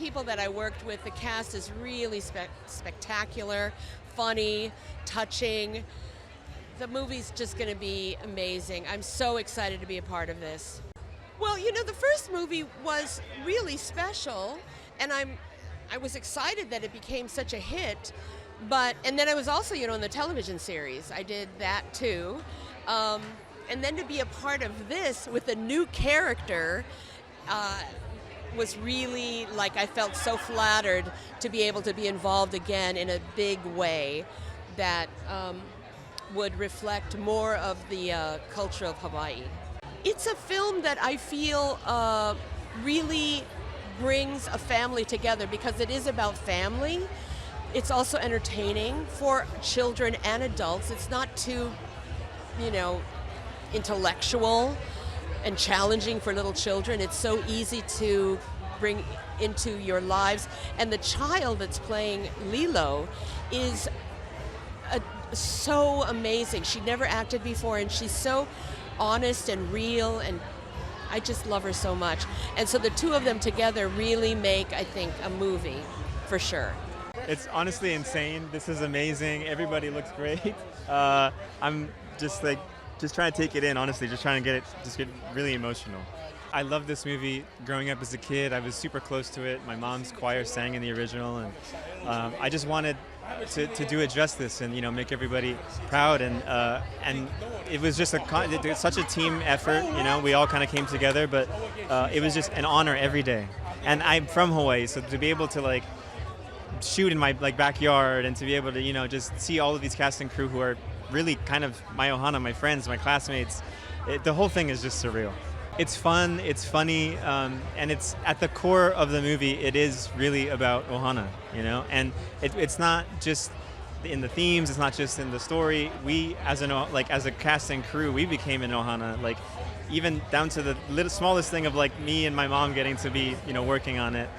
people that I worked with. The cast is really spectacular, funny, touching. The movie's just going to be amazing. I'm so excited to be a part of this. Well, you know, the first movie was really special, and I was excited that it became such a hit. And then I was also, you know, in the television series. I did that too. And then to be a part of this with a new character was really, like, I felt so flattered to be able to be involved again in a big way that would reflect more of the culture of Hawaii. It's a film that I feel really brings a family together because it is about family. It's also entertaining for children and adults. It's not too, you know, intellectual and challenging for little children. It's so easy to bring into your lives. And the child that's playing Lilo is so amazing. She never acted before, and she's so honest and real, and I just love her so much. And so the two of them together really make, I think, a movie for sure. It's honestly insane. This is amazing. Everybody looks great. I'm just trying to take it in, honestly, just get really emotional. I love this movie. Growing up as a kid, I was super close to it. My mom's choir sang in the original, and I just wanted to do it justice and, you know, make everybody proud. And it was just such a team effort. You know, we all kind of came together, but it was just an honor every day. And I'm from Hawaii, so to be able to shoot in my backyard and to be able to, you know, just see all of these cast and crew who are really kind of my ohana, my friends, my classmates, the whole thing is just surreal. It's fun, it's funny, and it's at the core of the movie. It is really about ohana, you know, and it's not just in the themes. It's not just in the story. We, as a cast and crew, we became an ohana, even down to the smallest thing of me and my mom getting to be, you know, working on it.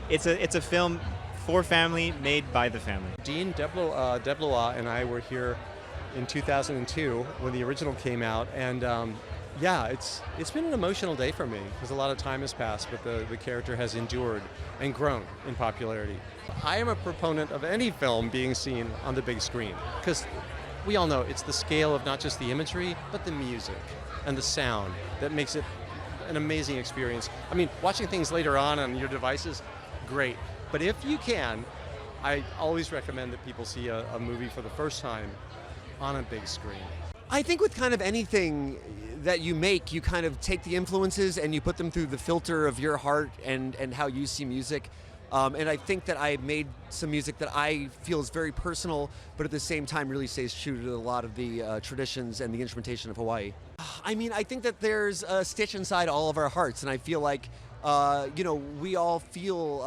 It's a film for family, made by the family. Dean Deblois and I were here in 2002 when the original came out, and yeah, it's been an emotional day for me because a lot of time has passed, but the character has endured and grown in popularity. I am a proponent of any film being seen on the big screen because we all know it's the scale of not just the imagery, but the music and the sound that makes it an amazing experience. I mean, watching things later on your devices, great. But if you can, I always recommend that people see a movie for the first time on a big screen. I think with kind of anything that you make, you kind of take the influences and you put them through the filter of your heart and how you see music. And I think that I made some music that I feel is very personal, but at the same time really stays true to a lot of the traditions and the instrumentation of Hawaii. I mean, I think that there's a Stitch inside all of our hearts, and I feel like you know, we all feel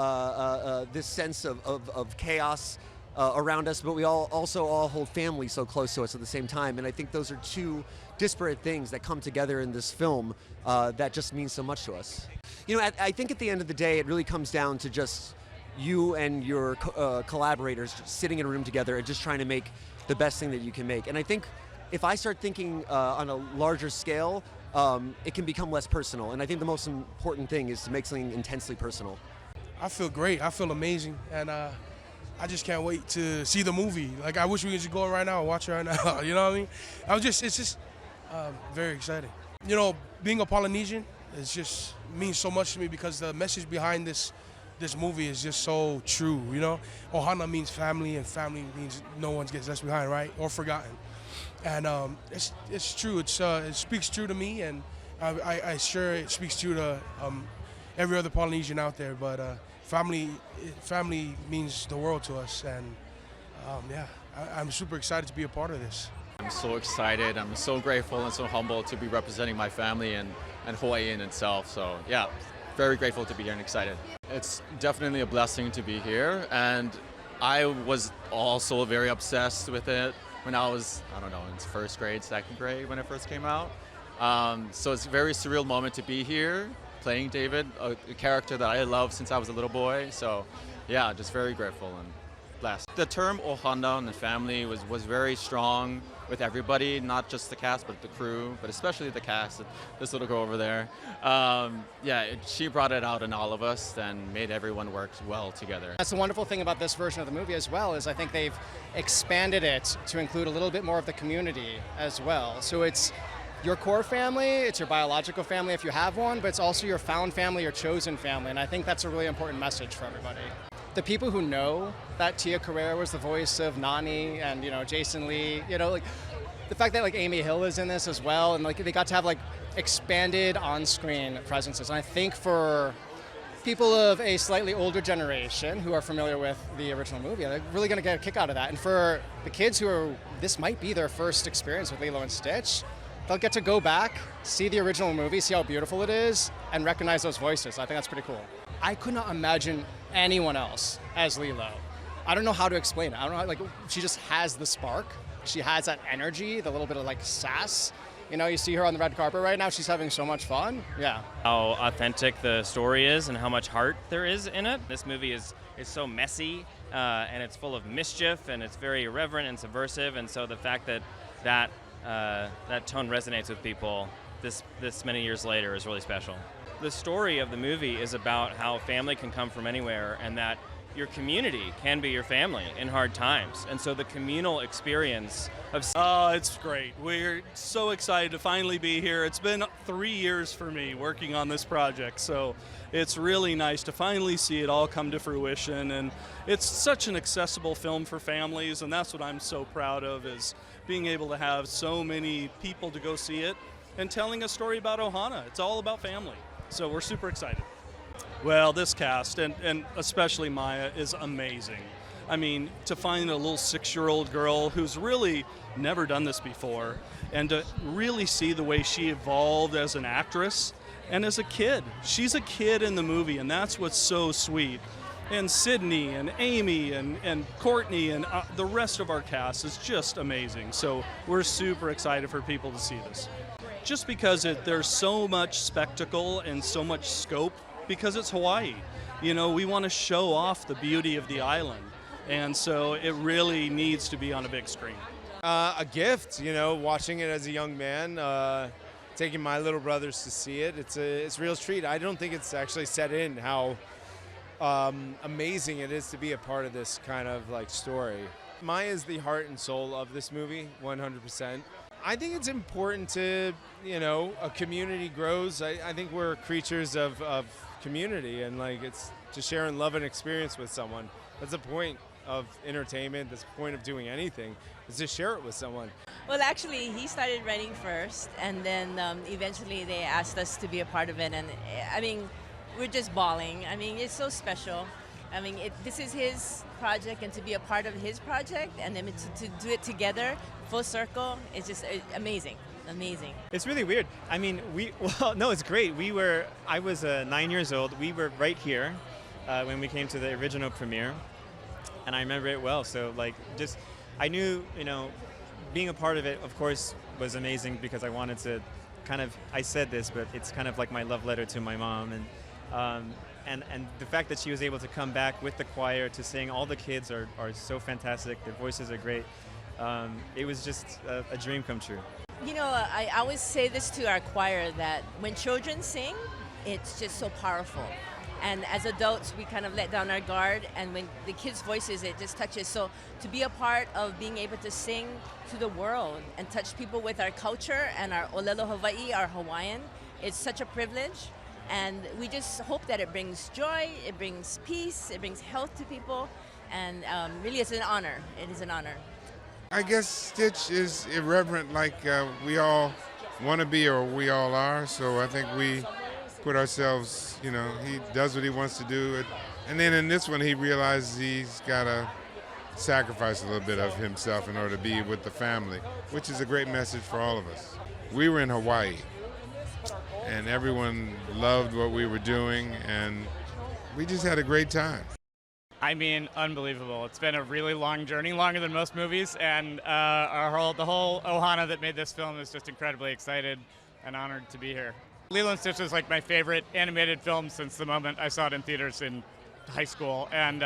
this sense of chaos around us, but we also all hold family so close to us at the same time. And I think those are two disparate things that come together in this film that just means so much to us. You know, I think at the end of the day, it really comes down to just you and your collaborators just sitting in a room together and just trying to make the best thing that you can make. And I think if I start thinking on a larger scale, it can become less personal. And I think the most important thing is to make something intensely personal. I feel great. I feel amazing. And I just can't wait to see the movie. I wish we could just go right now and watch it right now. You know what I mean? It's just very exciting. You know, being a Polynesian means so much to me because the message behind this movie is just so true, you know? Ohana means family, and family means no one gets left behind, right? Or forgotten. And it's true. It speaks true to me, and I sure it speaks true to every other Polynesian out there. But family means the world to us, and yeah, I'm super excited to be a part of this. I'm so excited. I'm so grateful and so humbled to be representing my family and Hawaii in itself. So yeah, very grateful to be here and excited. It's definitely a blessing to be here, and I was also very obsessed with it when I was, I don't know, in first grade, second grade when it first came out. So it's a very surreal moment to be here, playing David, a character that I love since I was a little boy. So yeah, just very grateful and blessed. The term ohana and the family was very strong with everybody, not just the cast, but the crew, but especially the cast. This little girl over there. She brought it out in all of us and made everyone work well together. That's the wonderful thing about this version of the movie as well, is I think they've expanded it to include a little bit more of the community as well. So it's your core family, it's your biological family if you have one, but it's also your found family, your chosen family, and I think that's a really important message for everybody. The people who know that Tia Carrere was the voice of Nani and, Jason Lee, like the fact that like Amy Hill is in this as well, and like they got to have like expanded on-screen presences. And I think for people of a slightly older generation who are familiar with the original movie, they're really going to get a kick out of that. And for the kids this might be their first experience with Lilo and Stitch, they'll get to go back, see the original movie, see how beautiful it is, and recognize those voices. I think that's pretty cool. I could not imagine anyone else as Lilo. I don't know how to explain it. I don't know, like, she just has the spark. She has that energy, the little bit of like sass. You see her on the red carpet right now, she's having so much fun. Yeah. How authentic the story is and how much heart there is in it. This movie is so messy and it's full of mischief and it's very irreverent and subversive, and so the fact that tone resonates with people this many years later is really special. The story of the movie is about how family can come from anywhere and that your community can be your family in hard times. And so the communal experience of... It's great. We're so excited to finally be here. It's been 3 years for me working on this project, so it's really nice to finally see it all come to fruition. And it's such an accessible film for families, and that's what I'm so proud of, is being able to have so many people to go see it and telling a story about Ohana. It's all about family. So we're super excited. Well, this cast, and especially Maya, is amazing. I mean, to find a little 6-year-old girl who's really never done this before, and to really see the way she evolved as an actress and as a kid. She's a kid in the movie, and that's what's so sweet. And Sydney and Amy and Courtney and the rest of our cast is just amazing. So we're super excited for people to see this. Just because there's so much spectacle and so much scope, because it's Hawaii. We want to show off the beauty of the island, and so it really needs to be on a big screen. A gift, watching it as a young man, taking my little brothers to see it. It's a real treat. I don't think it's actually set in how amazing it is to be a part of this kind of like story. Maya is the heart and soul of this movie, 100%. I think it's important to, a community grows. I think we're creatures of community, and like it's to share and love an experience with someone. That's the point of entertainment. That's the point of doing anything, is to share it with someone. Well, actually, he started writing first, and then eventually they asked us to be a part of it, and I mean, we're just bawling. I mean, it's so special. I mean, this is his project, and to be a part of his project, and then to do it together, full circle, it's just amazing. Amazing. It's really weird. I mean, it's great. I was 9 years old. We were right here when we came to the original premiere, and I remember it well. So I knew, being a part of it, of course, was amazing, because I wanted to I said this, but it's kind of like my love letter to my mom, and the fact that she was able to come back with the choir to sing. All the kids are so fantastic. Their voices are great. It was just a dream come true. I always say this to our choir, that when children sing, it's just so powerful. And as adults, we kind of let down our guard, and when the kids' voices, it just touches. So to be a part of being able to sing to the world and touch people with our culture and our Olelo Hawaii, our Hawaiian, it's such a privilege. And we just hope that it brings joy, it brings peace, it brings health to people, and really it's an honor. It is an honor. I guess Stitch is irreverent like we all want to be, or we all are, so I think we put ourselves, he does what he wants to do. And then in this one, he realizes he's got to sacrifice a little bit of himself in order to be with the family, which is a great message for all of us. We were in Hawaii, and everyone loved what we were doing, and we just had a great time. I mean, unbelievable. It's been a really long journey, longer than most movies, and the whole Ohana that made this film is just incredibly excited and honored to be here. Lilo and Stitch is like my favorite animated film since the moment I saw it in theaters in high school, and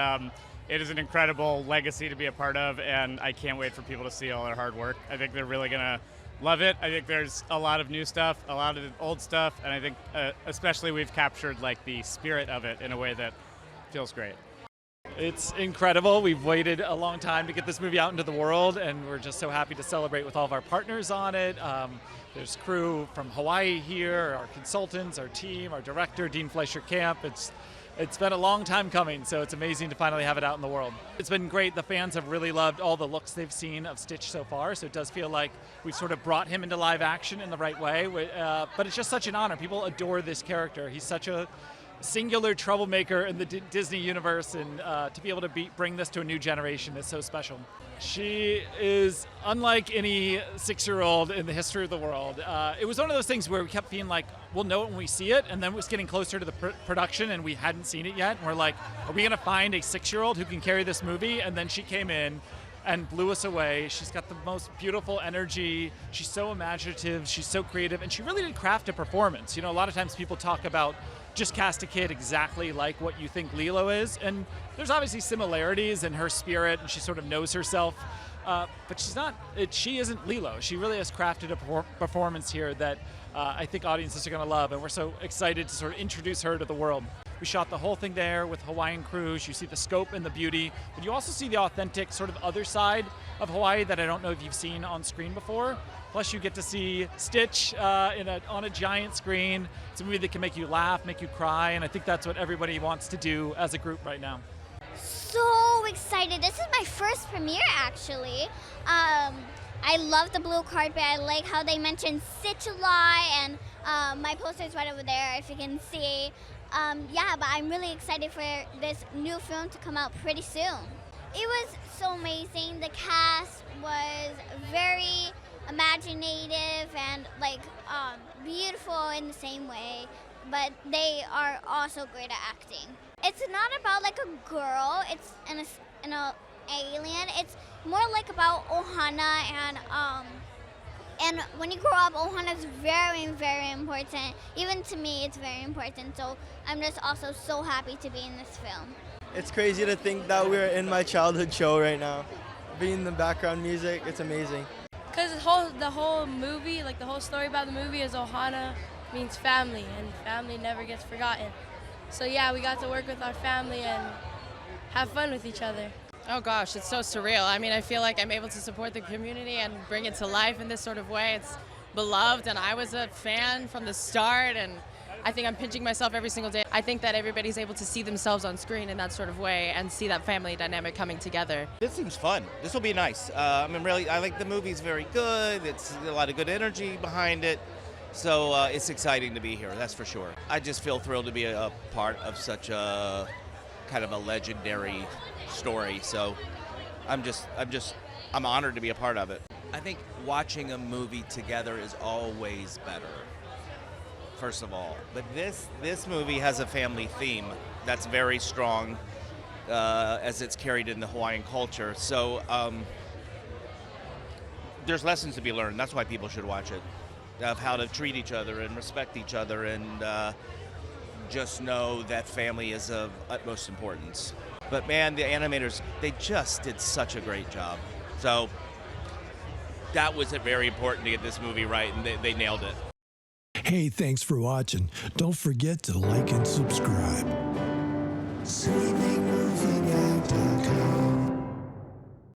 it is an incredible legacy to be a part of, and I can't wait for people to see all their hard work. I think they're really going to love it. I think there's a lot of new stuff, a lot of old stuff, and I think especially we've captured like the spirit of it in a way that feels great. It's incredible. We've waited a long time to get this movie out into the world, and we're just so happy to celebrate with all of our partners on it. There's crew from Hawaii here, our consultants, our team, our director, Dean Fleischer Camp. It's been a long time coming, so it's amazing to finally have it out in the world. It's been great. The fans have really loved all the looks they've seen of Stitch so far, so it does feel like we've sort of brought him into live action in the right way. But it's just such an honor. People adore this character. He's such a singular troublemaker in the Disney universe, and to be able to bring this to a new generation is so special. She is unlike any 6-year-old in the history of the world. It was one of those things where we kept feeling like we'll know it when we see it, and then it was getting closer to the production and we hadn't seen it yet, and we're like, are we gonna find a 6-year-old who can carry this movie? And then she came in and blew us away. She's got the most beautiful energy. She's so imaginative, she's so creative, and she really did craft a performance. You know, a lot of times people talk about just cast a kid exactly like what you think Lilo is, and there's obviously similarities in her spirit, and she sort of knows herself, but she isn't Lilo. She really has crafted a performance here that I think audiences are gonna love, and we're so excited to sort of introduce her to the world. We shot the whole thing there with Hawaiian crews. You see the scope and the beauty, but you also see the authentic sort of other side of Hawaii that I don't know if you've seen on screen before. Plus you get to see Stitch on a giant screen. It's a movie that can make you laugh, make you cry, and I think that's what everybody wants to do as a group right now. So excited. This is my first premiere, actually. I love the blue carpet. I like how they mentioned Stitch a lot, and my poster is right over there if you can see. Yeah, but I'm really excited for this new film to come out pretty soon. It was so amazing. The cast was very imaginative and like beautiful in the same way, but they are also great at acting. It's not about like a girl, it's an alien. It's more like about Ohana, and when you grow up, Ohana is very, very important. Even to me, it's very important. So I'm just also so happy to be in this film. It's crazy to think that we're in my childhood show right now. Being the background music, it's amazing. Because the whole movie, like the whole story about the movie is Ohana means family, and family never gets forgotten. So yeah, we got to work with our family and have fun with each other. Oh gosh, it's so surreal. I mean, I feel like I'm able to support the community and bring it to life in this sort of way. It's beloved, and I was a fan from the start, and I think I'm pinching myself every single day. I think that everybody's able to see themselves on screen in that sort of way and see that family dynamic coming together. This seems fun. This will be nice. I like the movie's very good. It's a lot of good energy behind it. So it's exciting to be here, that's for sure. I just feel thrilled to be a part of such a kind of a legendary story. So I'm honored to be a part of it. I think watching a movie together is always better, first of all. But this movie has a family theme that's very strong as it's carried in the Hawaiian culture. So there's lessons to be learned. That's why people should watch it, of how to treat each other and respect each other, and just know that family is of utmost importance. But man, the animators, they just did such a great job. So that was very important to get this movie right, and they nailed it. Hey, thanks for watching. Don't forget to like and subscribe. Sweeping, moving,